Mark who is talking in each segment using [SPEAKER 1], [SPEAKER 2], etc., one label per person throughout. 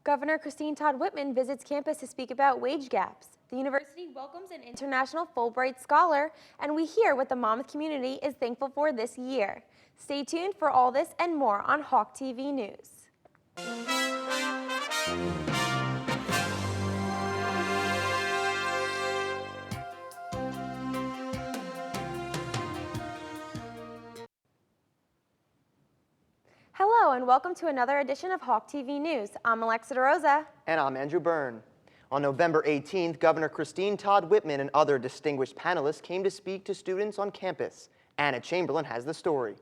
[SPEAKER 1] Governor Christine Todd Whitman visits campus to speak about wage gaps. The university welcomes an international Fulbright scholar, and we hear what the Monmouth community is thankful for this year. Stay tuned for all this and more on Hawk TV News. Hello and welcome to another edition of Hawk TV News. I'm Alexa DeRosa.
[SPEAKER 2] And I'm Andrew Byrne. On November 18th, Governor Christine Todd Whitman and other distinguished panelists came to speak to students on campus. Anna Chamberlain has the story.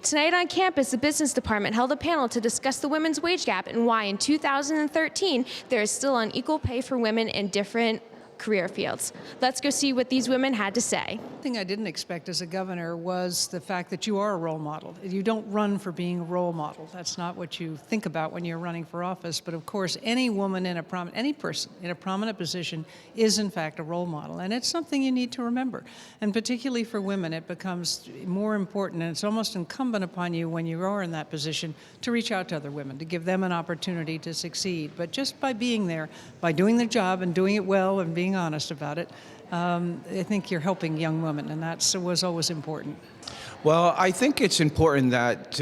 [SPEAKER 3] Tonight on campus, the business department held a panel to discuss the women's wage gap and why in 2013 there is still unequal pay for women in different career fields. Let's go see what these women had to say.
[SPEAKER 4] The thing I didn't expect as a governor was the fact that you are a role model. You don't run for being a role model. That's not what you think about when you're running for office. But of course, any woman in any person in a prominent position is in fact a role model. And it's something you need to remember. And particularly for women, it becomes more important, and it's almost incumbent upon you when you are in that position to reach out to other women, to give them an opportunity to succeed. But just by being there, by doing the job and doing it well and being honest about it, I think you're helping young women, and that was always important.
[SPEAKER 5] Well, I think it's important that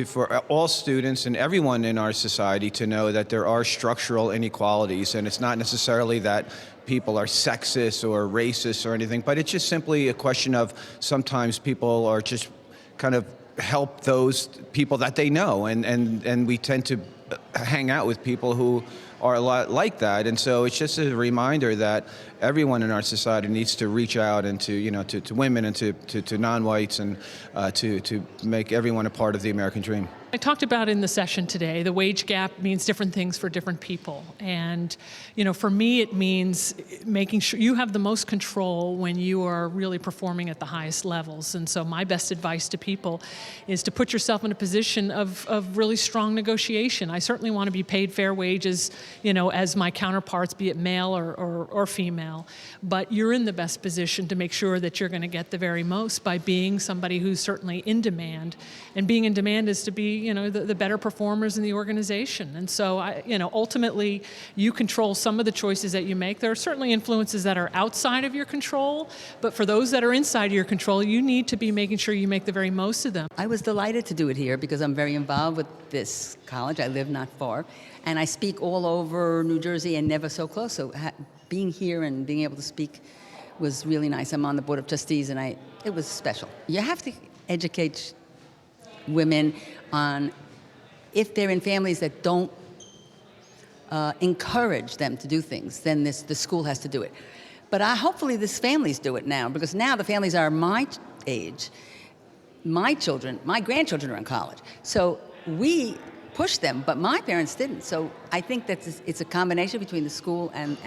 [SPEAKER 5] for all students and everyone in our society to know that there are structural inequalities, and it's not necessarily that people are sexist or racist or anything, but it's just simply a question of sometimes people are just kind of help those people that they know, and we tend to hang out with people who are a lot like that, and so it's just a reminder that everyone in our society needs to reach out and to women and to non-whites and to make everyone a part of the American dream.
[SPEAKER 6] I talked about in the session today, the wage gap means different things for different people. And, for me, it means making sure you have the most control when you are really performing at the highest levels. And so my best advice to people is to put yourself in a position of really strong negotiation. I certainly want to be paid fair wages, as my counterparts, be it male or female. But you're in the best position to make sure that you're going to get the very most by being somebody who's certainly in demand. And being in demand is to be the better performers in the organization. And so, ultimately, you control some of the choices that you make. There are certainly influences that are outside of your control, but for those that are inside of your control, you need to be making sure you make the very most of them.
[SPEAKER 7] I was delighted to do it here because I'm very involved with this college. I live not far, and I speak all over New Jersey and never so close. So being here and being able to speak was really nice. I'm on the Board of Trustees, and it was special. You have to educate women on if they're in families that don't encourage them to do things, then the school has to do it. But hopefully these families do it now, because now the families are my age. My grandchildren are in college. So we push them, but my parents didn't. So I think that it's a combination between the school and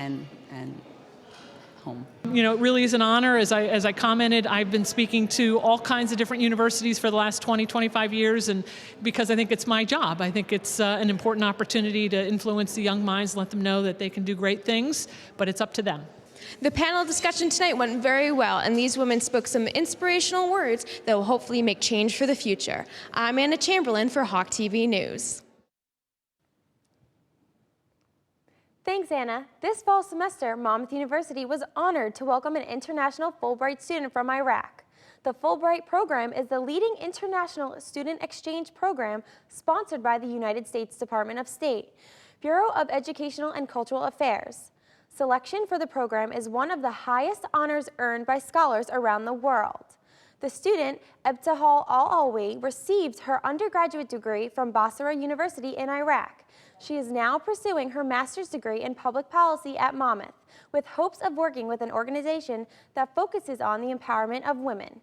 [SPEAKER 7] home.
[SPEAKER 6] It really is an honor. As I commented, I've been speaking to all kinds of different universities for the last 20, 25 years, and because I think it's my job. I think it's an important opportunity to influence the young minds, let them know that they can do great things, but it's up to them.
[SPEAKER 3] The panel discussion tonight went very well, and these women spoke some inspirational words that will hopefully make change for the future. I'm Anna Chamberlain for Hawk TV News.
[SPEAKER 1] Thanks, Anna. This fall semester, Monmouth University was honored to welcome an international Fulbright student from Iraq. The Fulbright program is the leading international student exchange program sponsored by the United States Department of State, Bureau of Educational and Cultural Affairs. Selection for the program is one of the highest honors earned by scholars around the world. The student, Ebtihal Al-Alwi, received her undergraduate degree from Basra University in Iraq. She is now pursuing her master's degree in public policy at Monmouth, with hopes of working with an organization that focuses on the empowerment of women.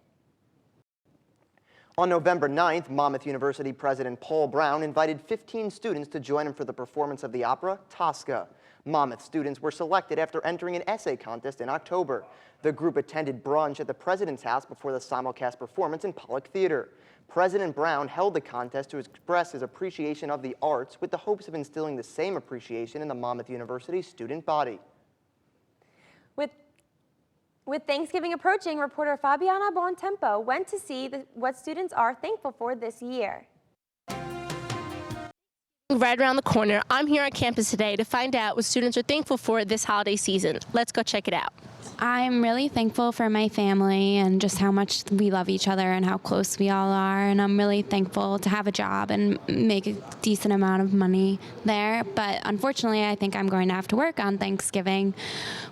[SPEAKER 2] On November 9th, Monmouth University President Paul Brown invited 15 students to join him for the performance of the opera Tosca. Monmouth students were selected after entering an essay contest in October. The group attended brunch at the President's House before the simulcast performance in Pollock Theater. President Brown held the contest to express his appreciation of the arts with the hopes of instilling the same appreciation in the Monmouth University student body.
[SPEAKER 1] With Thanksgiving approaching, reporter Fabiana Bontempo went to see what students are thankful for this year.
[SPEAKER 8] right around the corner. I'm here on campus today to find out what students are thankful for this holiday season. Let's go check it out.
[SPEAKER 9] I'm really thankful for my family and just how much we love each other and how close we all are. And I'm really thankful to have a job and make a decent amount of money there. But unfortunately, I think I'm going to have to work on Thanksgiving.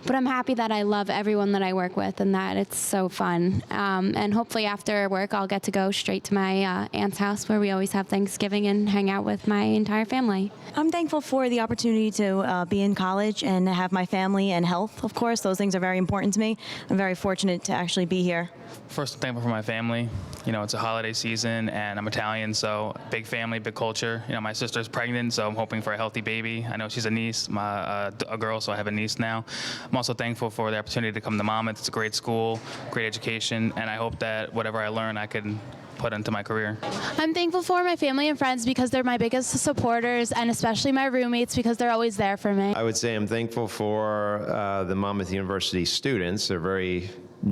[SPEAKER 9] But I'm happy that I love everyone that I work with and that it's so fun. And hopefully after work, I'll get to go straight to my aunt's house where we always have Thanksgiving and hang out with my entire family.
[SPEAKER 10] I'm thankful for the opportunity to be in college and have my family and health, of course. Those things are very important to me. I'm very fortunate to actually be here.
[SPEAKER 11] First, I'm thankful for my family. You know, it's a holiday season, and I'm Italian, so big family, big culture. You know, my sister's pregnant, so I'm hoping for a healthy baby. I know she's a niece, a girl, so I have a niece now. I'm also thankful for the opportunity to come to Monmouth. It's a great school, great education, and I hope that whatever I learn, I can put into my career.
[SPEAKER 12] I'm thankful for my family and friends because they're my biggest supporters, and especially my roommates because they're always there for me.
[SPEAKER 13] I would say I'm thankful for the Monmouth University students. They're very,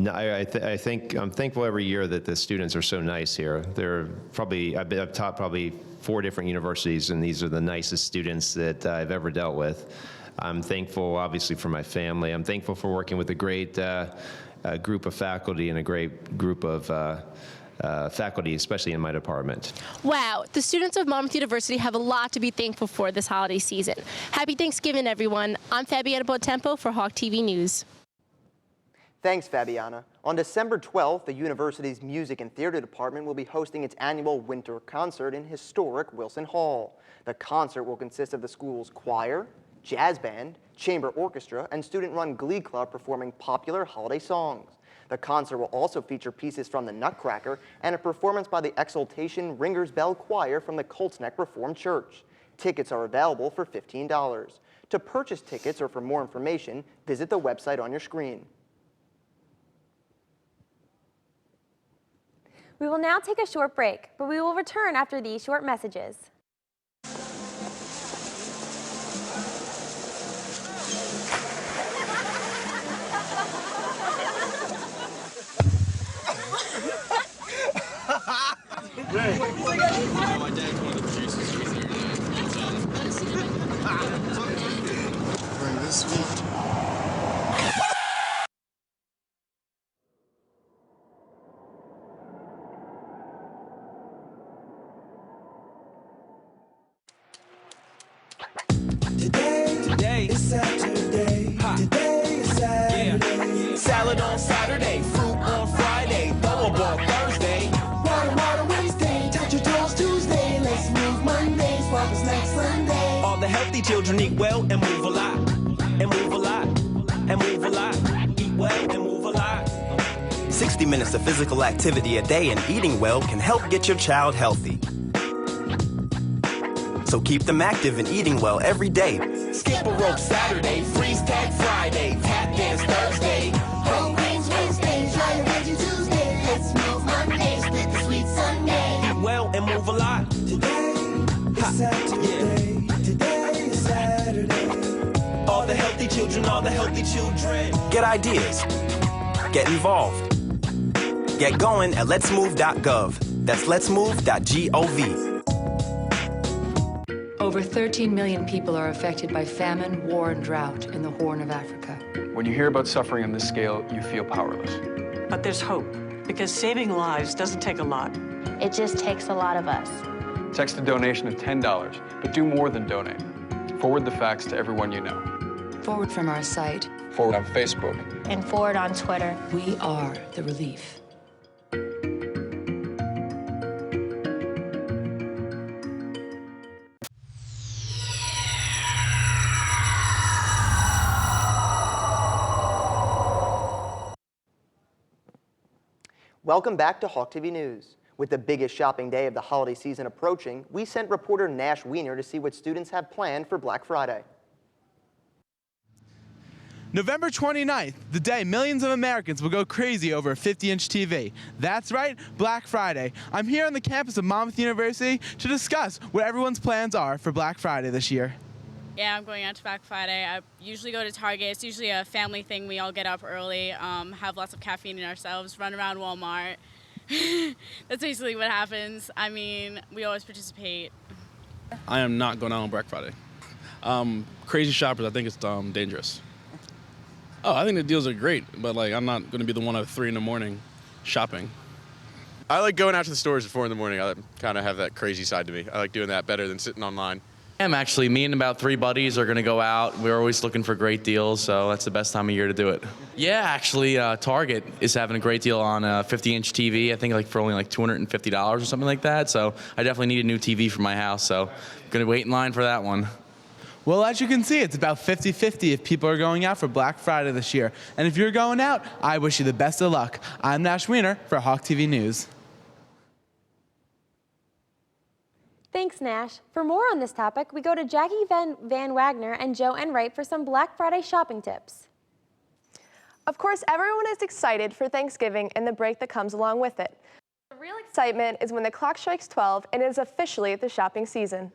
[SPEAKER 13] I think I'm thankful every year that the students are so nice here. They're probably, I've taught probably 4 different universities, and these are the nicest students that I've ever dealt with. I'm thankful, obviously, for my family. I'm thankful for working with a great group of faculty and a great group of faculty, especially in my department.
[SPEAKER 8] Wow, the students of Monmouth University have a lot to be thankful for this holiday season. Happy Thanksgiving, everyone. I'm Fabiana Botempo for Hawk TV News.
[SPEAKER 2] Thanks, Fabiana. On December 12th, the university's Music and Theater Department will be hosting its annual winter concert in historic Wilson Hall. The concert will consist of the school's choir, jazz band, chamber orchestra, and student-run glee club performing popular holiday songs. The concert will also feature pieces from the Nutcracker and a performance by the Exultation Ringers Bell Choir from the Colts Neck Reformed Church. Tickets are available for $15. To purchase tickets or for more information, visit the website on your screen.
[SPEAKER 1] We will now take a short break, but we will return after these short messages.
[SPEAKER 14] My dad's one of the producers. He's there Bring this week.
[SPEAKER 15] Today is Saturday. Today is Saturday. Salad on Saturday, fruit on Friday, double ball Thursday. Water Wednesday, touch your toes Tuesday. Let's move Monday, swap us next Sunday. All the healthy children eat well and move a lot. And move a lot. And move a lot. Eat well and move a lot.
[SPEAKER 16] 60 minutes of physical activity a day and eating well can help get your child healthy. So keep them active and eating well every day.
[SPEAKER 15] Skip a rope Saturday, freeze tag Friday, tap dance Thursday. Whole grains Wednesday, try a veggie Tuesday. Let's move Monday, split the sweet Sunday.
[SPEAKER 16] Eat well and move a lot.
[SPEAKER 15] Today is Saturday. Yeah. Today is Saturday.
[SPEAKER 16] All the healthy children, all the healthy children. Get ideas. Get involved. Get going at letsmove.gov. That's letsmove.gov.
[SPEAKER 17] Over 13 million people are affected by famine, war, and drought in the Horn of Africa.
[SPEAKER 18] When you hear about suffering on this scale, you feel powerless.
[SPEAKER 19] But there's hope, because saving lives doesn't take a lot.
[SPEAKER 20] It just takes a lot of us.
[SPEAKER 18] Text a donation of $10, but do more than donate. Forward the facts to everyone you know.
[SPEAKER 17] Forward from our site.
[SPEAKER 18] Forward on Facebook.
[SPEAKER 20] And forward on Twitter.
[SPEAKER 17] We are the relief.
[SPEAKER 2] Welcome back to Hawk TV News. With the biggest shopping day of the holiday season approaching, we sent reporter Nash Wiener to see what students have planned for Black Friday.
[SPEAKER 21] November 29th, the day millions of Americans will go crazy over a 50-inch TV. That's right, Black Friday. I'm here on the campus of Monmouth University to discuss what everyone's plans are for Black Friday this year.
[SPEAKER 22] Yeah, I'm going out to Black Friday. I usually go to Target. It's usually a family thing. We all get up early, have lots of caffeine in ourselves, run around Walmart. That's basically what happens. I mean, we always participate.
[SPEAKER 4] I am not going out on Black Friday. Crazy shoppers, I think it's dangerous. Oh, I think the deals are great, but like I'm not going to be the one at 3 in the morning shopping.
[SPEAKER 5] I like going out to the stores at 4 in the morning. I kind of have that crazy side to me. I like doing that better than sitting online.
[SPEAKER 23] Actually, me and about 3 buddies are going to go out. We're always looking for great deals, so that's the best time of year to do it. Yeah, actually, Target is having a great deal on a 50-inch TV, I think like for only like $250 or something like that. So I definitely need a new TV for my house, so I'm going to wait in line for that one.
[SPEAKER 21] Well, as you can see, it's about 50-50 if people are going out for Black Friday this year. And if you're going out, I wish you the best of luck. I'm Nash Wiener for Hawk TV News.
[SPEAKER 1] Thanks, Nash. For more on this topic, we go to Jackie Van Wagner and Joe Enright for some Black Friday shopping tips.
[SPEAKER 24] Of course, everyone is excited for Thanksgiving and the break that comes along with it. The real excitement is when the clock strikes 12 and it is officially the shopping season.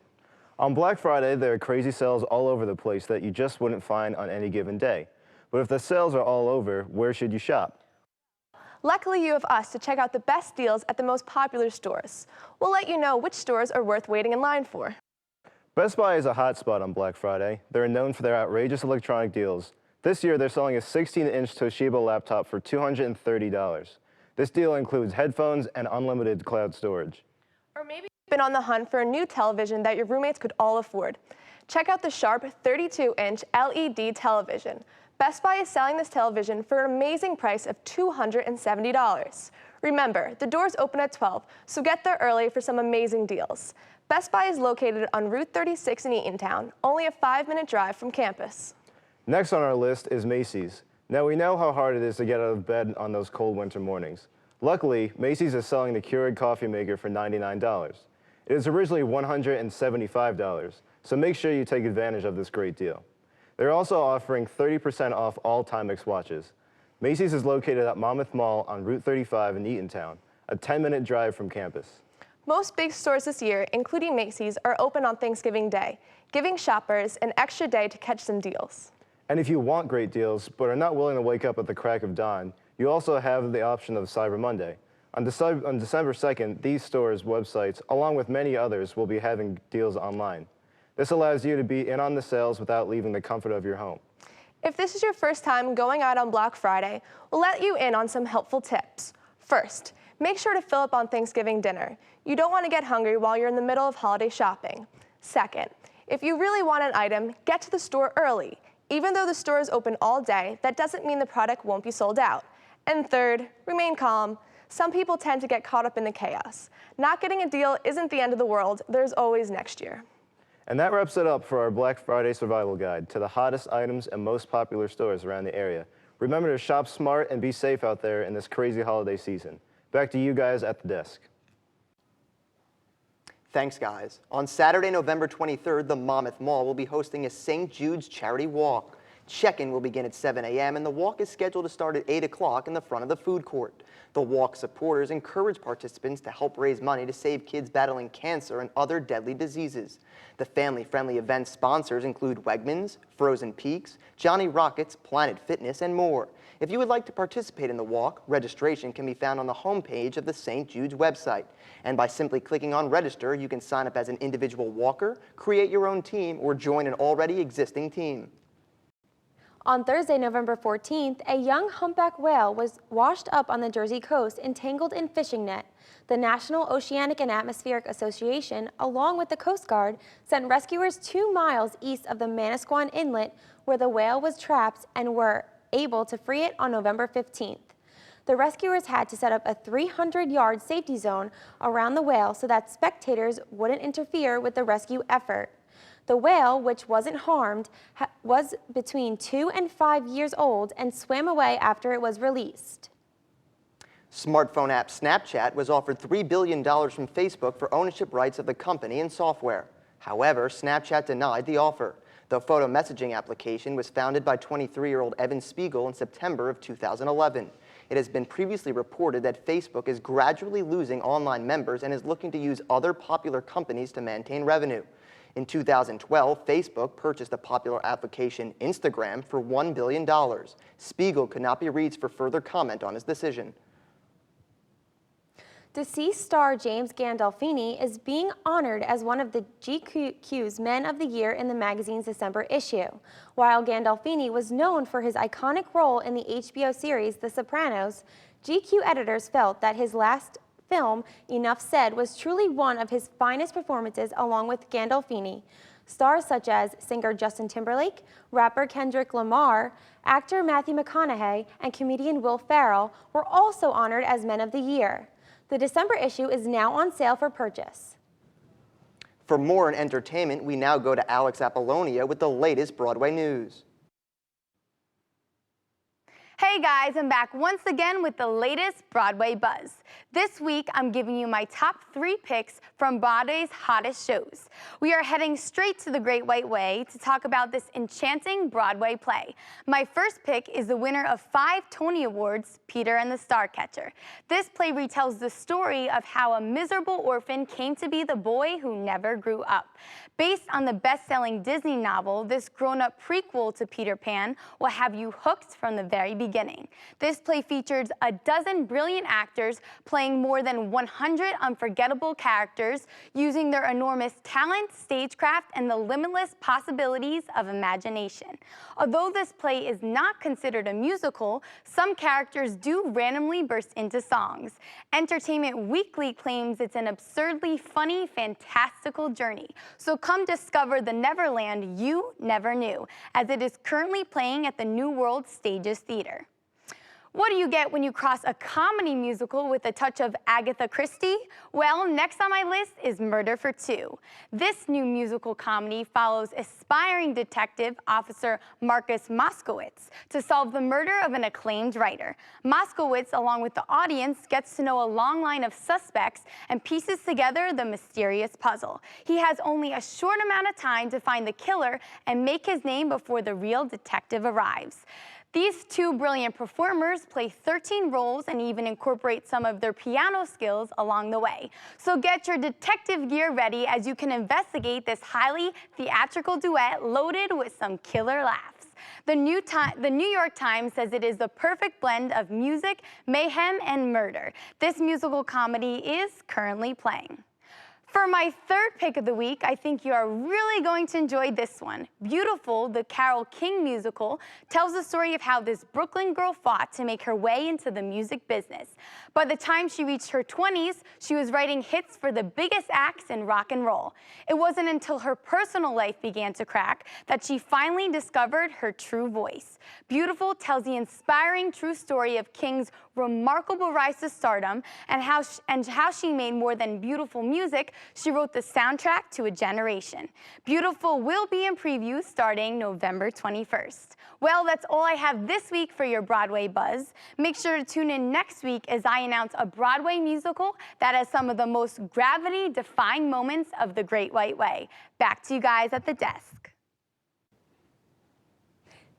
[SPEAKER 25] On Black Friday, there are crazy sales all over the place that you just wouldn't find on any given day. But if the sales are all over, where should you shop?
[SPEAKER 24] Luckily, you have us to check out the best deals at the most popular stores. We'll let you know which stores are worth waiting in line for.
[SPEAKER 25] Best Buy is a hot spot on Black Friday. They're known for their outrageous electronic deals. This year, they're selling a 16-inch Toshiba laptop for $230. This deal includes headphones and unlimited cloud storage.
[SPEAKER 24] Or maybe you've been on the hunt for a new television that your roommates could all afford. Check out the Sharp 32-inch LED television. Best Buy is selling this television for an amazing price of $270. Remember, the doors open at 12, so get there early for some amazing deals. Best Buy is located on Route 36 in Eatontown, only a 5-minute drive from campus.
[SPEAKER 25] Next on our list is Macy's. Now we know how hard it is to get out of bed on those cold winter mornings. Luckily, Macy's is selling the Keurig coffee maker for $99. It is originally $175, so make sure you take advantage of this great deal. They're also offering 30% off all Timex watches. Macy's is located at Monmouth Mall on Route 35 in Eatontown, a 10-minute drive from campus.
[SPEAKER 24] Most big stores this year, including Macy's, are open on Thanksgiving Day, giving shoppers an extra day to catch some deals.
[SPEAKER 25] And if you want great deals but are not willing to wake up at the crack of dawn, you also have the option of Cyber Monday. On December 2nd, these stores' websites, along with many others, will be having deals online. This allows you to be in on the sales without leaving the comfort of your home.
[SPEAKER 24] If this is your first time going out on Black Friday, we'll let you in on some helpful tips. First, make sure to fill up on Thanksgiving dinner. You don't want to get hungry while you're in the middle of holiday shopping. Second, if you really want an item, get to the store early. Even though the store is open all day, that doesn't mean the product won't be sold out. And third, remain calm. Some people tend to get caught up in the chaos. Not getting a deal isn't the end of the world. There's always next year.
[SPEAKER 25] And that wraps it up for our Black Friday survival guide to the hottest items and most popular stores around the area. Remember to shop smart and be safe out there in this crazy holiday season. Back to you guys at the desk.
[SPEAKER 2] Thanks, guys. On Saturday, November 23rd, the Monmouth Mall will be hosting a St. Jude's charity walk. Check-in will begin at 7 a.m. and the walk is scheduled to start at 8 o'clock in the front of the food court. The walk supporters encourage participants to help raise money to save kids battling cancer and other deadly diseases. The family-friendly event sponsors include Wegmans, Frozen Peaks, Johnny Rockets, Planet Fitness, and more. If you would like to participate in the walk, registration can be found on the homepage of the St. Jude's website. And by simply clicking on register, you can sign up as an individual walker, create your own team, or join an already existing team.
[SPEAKER 1] On Thursday, November 14th, a young humpback whale was washed up on the Jersey coast entangled in fishing net. The National Oceanic and Atmospheric Association, along with the Coast Guard, sent rescuers 2 miles east of the Manasquan Inlet where the whale was trapped and were able to free it on November 15th. The rescuers had to set up a 300-yard safety zone around the whale so that spectators wouldn't interfere with the rescue effort. The whale, which wasn't harmed, was between 2 and 5 years old and swam away after it was released.
[SPEAKER 2] Smartphone app Snapchat was offered $3 billion from Facebook for ownership rights of the company and software. However, Snapchat denied the offer. The photo messaging application was founded by 23-year-old Evan Spiegel in September of 2011. It has been previously reported that Facebook is gradually losing online members and is looking to use other popular companies to maintain revenue. In 2012, Facebook purchased the popular application Instagram for $1 billion. Spiegel could not be reached for further comment on his decision.
[SPEAKER 1] Deceased star James Gandolfini is being honored as one of the GQ's Men of the Year in the magazine's December issue. While Gandolfini was known for his iconic role in the HBO series The Sopranos, GQ editors felt that his last film, Enough Said, was truly one of his finest performances along with Gandolfini. Stars such as singer Justin Timberlake, rapper Kendrick Lamar, actor Matthew McConaughey, and comedian Will Ferrell were also honored as Men of the Year. The December issue is now on sale for purchase.
[SPEAKER 2] For more on entertainment, we now go to Alex Apollonia with the latest Broadway news.
[SPEAKER 3] Hey guys, I'm back once again with the latest Broadway buzz. This week, I'm giving you my top 3 picks from Broadway's hottest shows. We are heading straight to the Great White Way to talk about this enchanting Broadway play. My first pick is the winner of 5 Tony Awards, Peter and the Starcatcher. This play retells the story of how a miserable orphan came to be the boy who never grew up. Based on the best-selling Disney novel, this grown-up prequel to Peter Pan will have you hooked from the very beginning. This play features a dozen brilliant actors playing more than 100 unforgettable characters using their enormous talent, stagecraft, and the limitless possibilities of imagination. Although this play is not considered a musical, some characters do randomly burst into songs. Entertainment Weekly claims it's an absurdly funny, fantastical journey. So come discover the Neverland you never knew, as it is currently playing at the New World Stages Theater. What do you get when you cross a comedy musical with a touch of Agatha Christie? Well, next on my list is Murder for Two. This new musical comedy follows aspiring detective officer Marcus Moskowitz to solve the murder of an acclaimed writer. Moskowitz, along with the audience, gets to know a long line of suspects and pieces together the mysterious puzzle. He has only a short amount of time to find the killer and make his name before the real detective arrives. These 2 brilliant performers play 13 roles and even incorporate some of their piano skills along the way. So get your detective gear ready as you can investigate this highly theatrical duet loaded with some killer laughs. The New York Times says it is the perfect blend of music, mayhem, and murder. This musical comedy is currently playing. For my third pick of the week, I think you are really going to enjoy this one. Beautiful, the Carole King musical, tells the story of how this Brooklyn girl fought to make her way into the music business. By the time she reached her 20s, she was writing hits for the biggest acts in rock and roll. It wasn't until her personal life began to crack that she finally discovered her true voice. Beautiful tells the inspiring true story of King's remarkable rise to stardom and how she made more than beautiful music. She wrote the soundtrack to a generation. Beautiful will be in previews starting November 21st. Well, that's all I have this week for your Broadway buzz. Make sure to tune in next week as I announce a Broadway musical that has some of the most gravity-defying moments of the Great White Way. Back to you guys at the desk.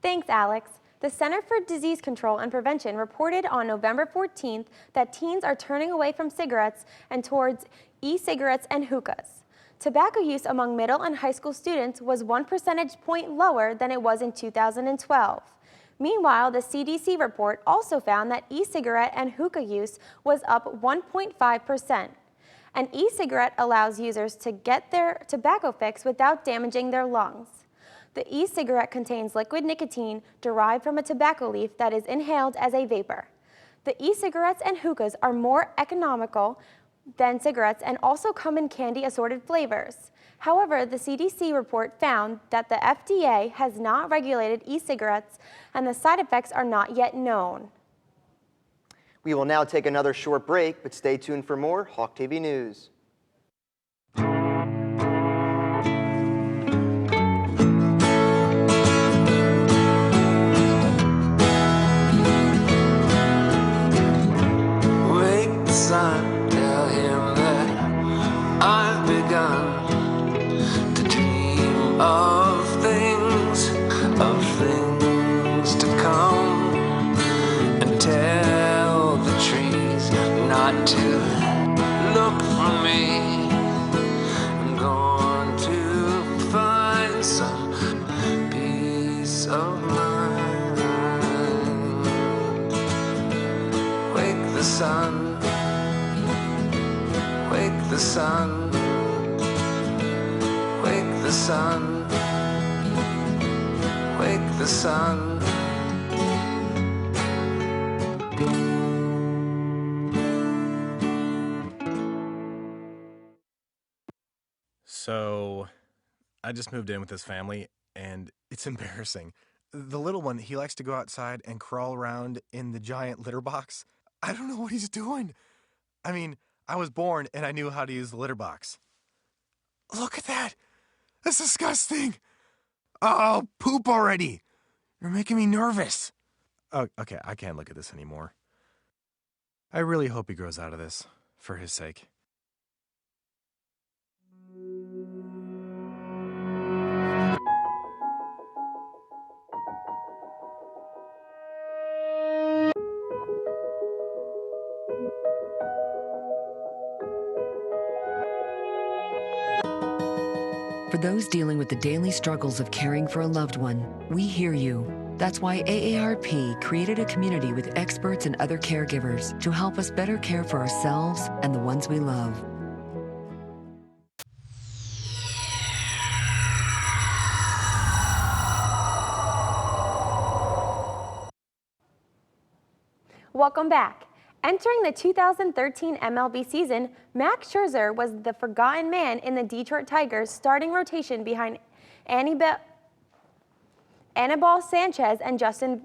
[SPEAKER 1] Thanks, Alex. The Center for Disease Control and Prevention reported on November 14th that teens are turning away from cigarettes and towards e-cigarettes and hookahs. Tobacco use among middle and high school students was 1 percentage point lower than it was in 2012. Meanwhile, the CDC report also found that e-cigarette and hookah use was up 1.5%. An e-cigarette allows users to get their tobacco fix without damaging their lungs. The e-cigarette contains liquid nicotine derived from a tobacco leaf that is inhaled as a vapor. The e-cigarettes and hookahs are more economical than cigarettes and also come in candy assorted flavors. However, the CDC report found that the FDA has not regulated e-cigarettes and the side effects are not yet known.
[SPEAKER 2] We will now take another short break, but stay tuned for more Hawk TV News.
[SPEAKER 15] Son, tell him that I've begun to dream of things to come, and tell the trees not to look for me. I'm going to find some peace of mind. Wake the sun. the sun, wake the sun.
[SPEAKER 6] So, I just moved in with this family, and it's embarrassing. The little one, he likes to go outside and crawl around in the giant litter box. I don't know what he's doing. I mean, I was born and I knew how to use the litter box. Look at that! That's disgusting! Oh, poop already! You're making me nervous. Oh, okay, I can't look at this anymore. I really hope he grows out of this, for his sake.
[SPEAKER 17] For those dealing with the daily struggles of caring for a loved one, we hear you. That's why AARP created a community with experts and other caregivers to help us better care for ourselves and the ones we love.
[SPEAKER 1] Welcome back. Entering the 2013 MLB season, Max Scherzer was the forgotten man in the Detroit Tigers' starting rotation behind Anibal Sanchez and Justin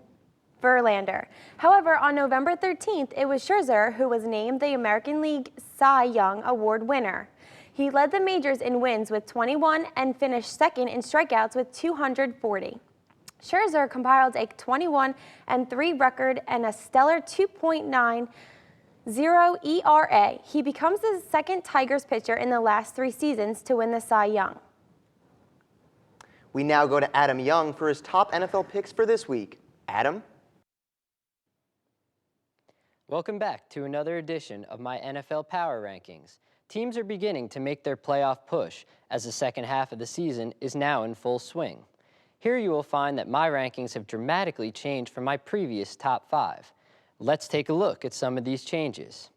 [SPEAKER 1] Verlander. However, on November 13th, it was Scherzer who was named the American League Cy Young Award winner. He led the majors in wins with 21 and finished second in strikeouts with 240. Scherzer compiled a 21-3 record and a stellar 2.90 ERA. He becomes the second Tigers pitcher in the last 3 seasons to win the Cy Young.
[SPEAKER 2] We now go to Adam Young for his top NFL picks for this week. Adam?
[SPEAKER 7] Welcome back to another edition of my NFL Power Rankings. Teams are beginning to make their playoff push as the second half of the season is now in full swing. Here you will find that my rankings have dramatically changed from my previous top 5. Let's take a look at some of these changes.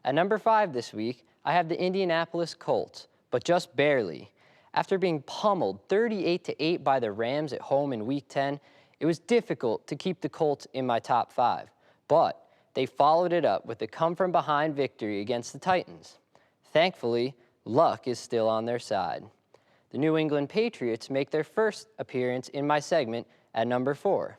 [SPEAKER 7] At number 5 this week, I have the Indianapolis Colts, but just barely. After being pummeled 38-8 by the Rams at home in Week 10, it was difficult to keep the Colts in my top 5, but they followed it up with a come-from-behind victory against the Titans. Thankfully, luck is still on their side. The New England Patriots make their first appearance in my segment at number 4.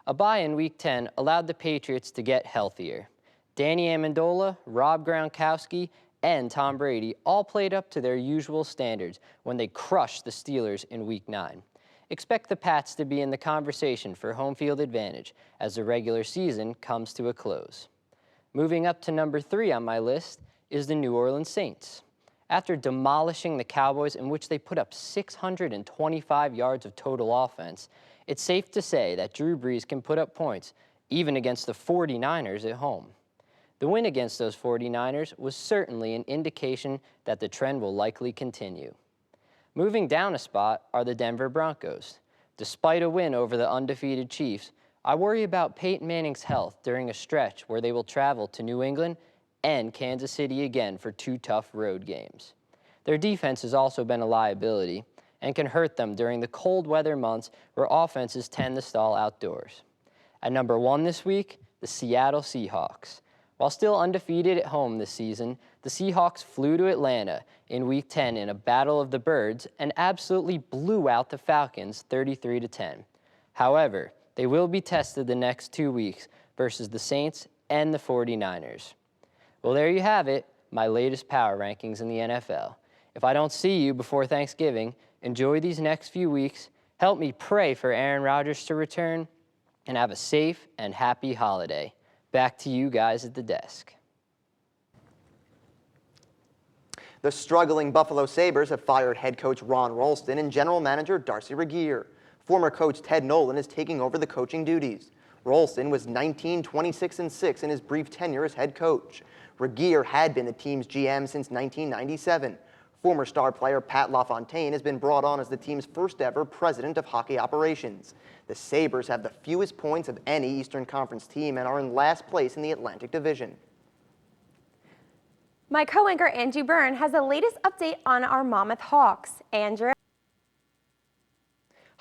[SPEAKER 7] A bye in Week 10 allowed the Patriots to get healthier. Danny Amendola, Rob Gronkowski, and Tom Brady all played up to their usual standards when they crushed the Steelers in Week 9. Expect the Pats to be in the conversation for home field advantage as the regular season comes to a close. Moving up to number 3 on my list is the New Orleans Saints. After demolishing the Cowboys, in which they put up 625 yards of total offense, it's safe to say that Drew Brees can put up points, even against the 49ers at home. The win against those 49ers was certainly an indication that the trend will likely continue. Moving down a spot are the Denver Broncos. Despite a win over the undefeated Chiefs, I worry about Peyton Manning's health during a stretch where they will travel to New England and Kansas City again for 2 tough road games. Their defense has also been a liability and can hurt them during the cold weather months where offenses tend to stall outdoors. At number 1 this week, the Seattle Seahawks. While still undefeated at home this season, the Seahawks flew to Atlanta in Week 10 in a battle of the birds and absolutely blew out the Falcons 33-10. However, they will be tested the next 2 weeks versus the Saints and the 49ers. Well, there you have it, my latest power rankings in the NFL. If I don't see you before Thanksgiving, enjoy these next few weeks, help me pray for Aaron Rodgers to return, and have a safe and happy holiday. Back to you guys at the desk.
[SPEAKER 2] The struggling Buffalo Sabres have fired head coach Ron Rolston and general manager Darcy Regier. Former coach Ted Nolan is taking over the coaching duties. Rolston was 19-26-6 in his brief tenure as head coach. Regier had been the team's GM since 1997. Former star player Pat LaFontaine has been brought on as the team's first ever president of hockey operations. The Sabres have the fewest points of any Eastern Conference team and are in last place in the Atlantic Division.
[SPEAKER 1] My co-anchor Angie Byrne has the latest update on our Monmouth Hawks. Andrew?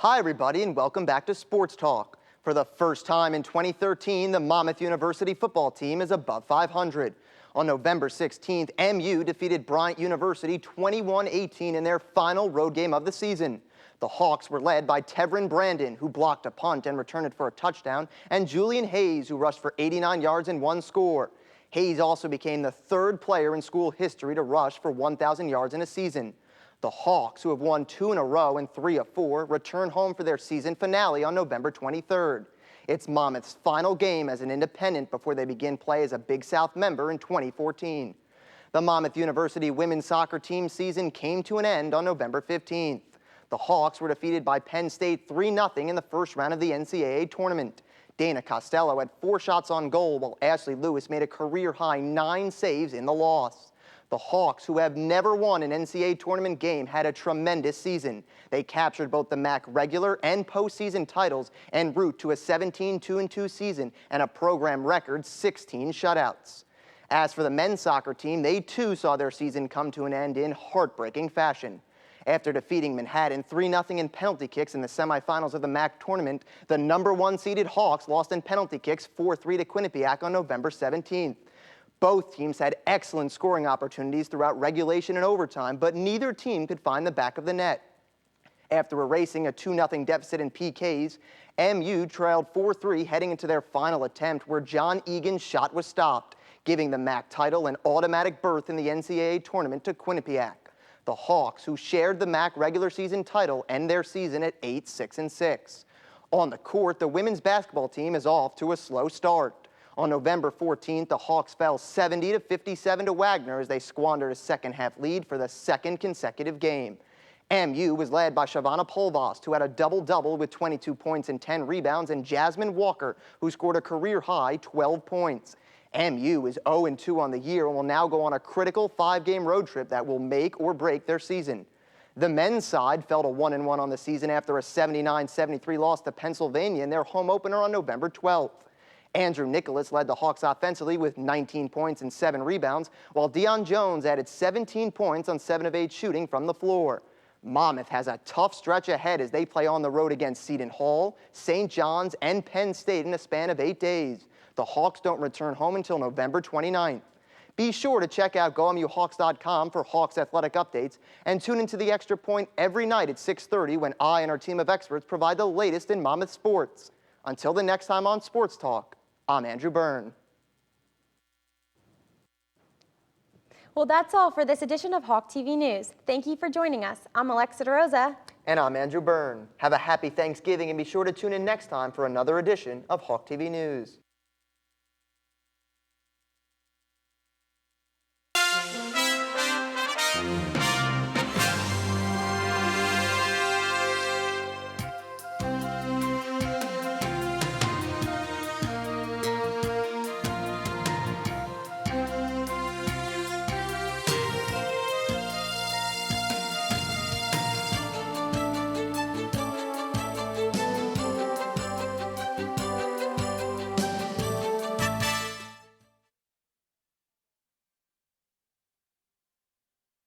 [SPEAKER 2] Hi, everybody, and welcome back to Sports Talk. For the first time in 2013, the Monmouth University football team is above 500. On November 16th, MU defeated Bryant University 21-18 in their final road game of the season. The Hawks were led by Tevrin Brandon, who blocked a punt and returned it for a touchdown, and Julian Hayes, who rushed for 89 yards and one score. Hayes also became the third player in school history to rush for 1,000 yards in a season. The Hawks, who have won 2 in a row and 3 of 4, return home for their season finale on November 23rd. It's Monmouth's final game as an independent before they begin play as a Big South member in 2014. The Monmouth University women's soccer team season came to an end on November 15th. The Hawks were defeated by Penn State 3-0 in the first round of the NCAA tournament. Dana Costello had 4 shots on goal, while Ashley Lewis made a career-high 9 saves in the loss. The Hawks, who have never won an NCAA tournament game, had a tremendous season. They captured both the MAC regular and postseason titles en route to a 17-2-2 season and a program record 16 shutouts. As for the men's soccer team, they too saw their season come to an end in heartbreaking fashion. After defeating Manhattan 3-0 in penalty kicks in the semifinals of the MAC tournament, the #1 seeded Hawks lost in penalty kicks 4-3 to Quinnipiac on November 17th. Both teams had excellent scoring opportunities throughout regulation and overtime, but neither team could find the back of the net. After erasing a 2-0 deficit in PKs, MU trailed 4-3 heading into their final attempt, where John Egan's shot was stopped, giving the MAC title an automatic berth in the NCAA tournament to Quinnipiac. The Hawks, who shared the MAC regular season title, end their season at 8-6-6. On the court, the women's basketball team is off to a slow start. On November 14th, the Hawks fell 70-57 to Wagner as they squandered a second-half lead for the second consecutive game. MU was led by Shavana Polvost, who had a double-double with 22 points and 10 rebounds, and Jasmine Walker, who scored a career-high 12 points. MU is 0-2 on the year and will now go on a critical 5-game road trip that will make or break their season. The men's side fell to 1-1 on the season after a 79-73 loss to Pennsylvania in their home opener on November 12th. Andrew Nicholas led the Hawks offensively with 19 points and 7 rebounds, while Deion Jones added 17 points on 7 of 8 shooting from the floor. Monmouth has a tough stretch ahead as they play on the road against Seton Hall, St. John's, and Penn State in a span of 8 days. The Hawks don't return home until November 29th. Be sure to check out GoMUHawks.com for Hawks athletic updates and tune into The Extra Point every night at 6:30 when I and our team of experts provide the latest in Monmouth sports. Until the next time on Sports Talk, I'm Andrew Byrne.
[SPEAKER 1] Well, that's all for this edition of Hawk TV News. Thank you for joining us. I'm Alexa DeRosa.
[SPEAKER 2] And I'm Andrew Byrne. Have a happy Thanksgiving and be sure to tune in next time for another edition of Hawk TV News.